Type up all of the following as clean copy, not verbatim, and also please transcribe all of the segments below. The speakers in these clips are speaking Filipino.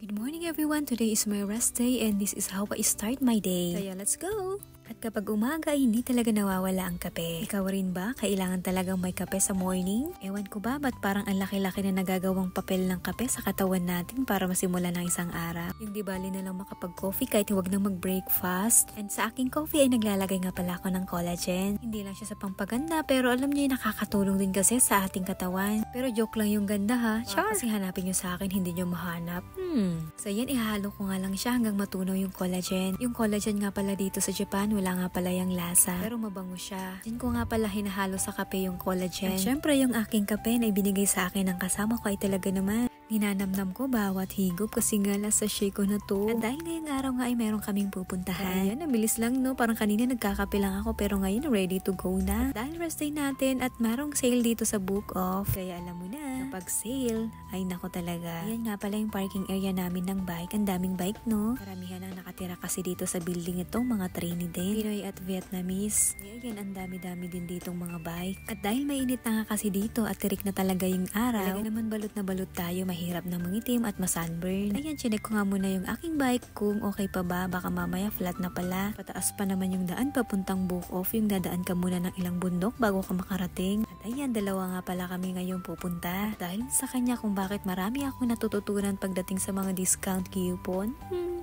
Good morning everyone! Today is my rest day and this is how I start my day. Kaya let's go! At kapag umaga ay hindi talaga nawawala ang kape. Ikaw rin ba? Kailangan talagang may kape sa morning? Ewan ko ba ba't parang ang laki-laki na nagagawang papel ng kape sa katawan natin para masimulan ng isang araw? Yung di bali na lang makapag-coffee kahit huwag nang mag-breakfast. And sa aking coffee ay naglalagay nga pala ako ng collagen. Hindi lang siya sa pampaganda pero alam niyo yung nakakatulong din kasi sa ating katawan. Pero joke lang yung ganda ha. Char! Kasi hanapin nyo sa akin, hindi nyo mahanap. So yan, ihalo ko nga lang siya hanggang matunaw yung collagen. Yung collagen nga pala dito sa Japan, wala nga pala yung lasa. Pero mabango siya. Diyan ko nga pala hinahalo sa kape yung collagen. At syempre yung aking kape na ibinigay sa akin ng kasama ko ay talaga naman ninanamnam ko bawat higop kasi nga nasa shake ko na to. At dahil ngayong araw nga ay meron kaming pupuntahan. Ayan, nabilis lang no. Parang kanina nagkakape lang ako pero ngayon ready to go na. At dahil rest day natin at merong sale dito sa Book Off. Kaya alam mo na, kapag sale, ay nako talaga. Ayan nga pala yung parking area namin ng bike. Ang daming bike no. Karamihan ang nakatira kasi dito sa building itong mga trainee din. Pinoy at Vietnamese. Ayan, ang dami-dami din ditong mga bike. At dahil mainit na nga kasi dito at tirik na talaga yung araw, talaga naman balot na balot tayo, mahirap na mangitim at masunburn. Ayan, chinek ko nga muna yung aking bike kung okay pa ba, baka mamaya flat na pala. Pataas pa naman yung daan papuntang Book Off, yung dadaan ka muna ng ilang bundok bago ka makarating. At ayan, dalawa nga pala kami ngayon pupunta. At dahil sa kanya kung bakit marami akong natututunan pagdating sa mga discount coupon.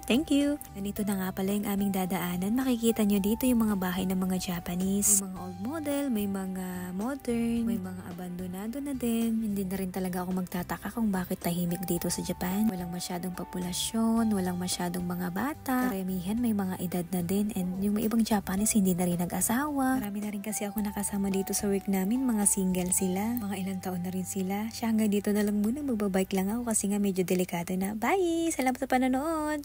Thank you! Ganito na nga pala yung aming dadaanan. Makikita nyo dito yung mga bahay ng mga Japanese. May mga old model, may mga modern, may mga abandonado na din. Hindi na rin talaga ako magtataka kung bakit tahimik dito sa Japan. Walang masyadong populasyon, walang masyadong mga bata. Karamihan may mga edad na din. And yung ibang Japanese hindi na rin nag-asawa. Marami na rin kasi ako nakasama dito sa work namin. Mga single sila. Mga ilang taon na rin sila. Siya hanggang dito na lang muna. Magbabike lang ako kasi nga medyo delikado na. Bye! Salamat sa panonood!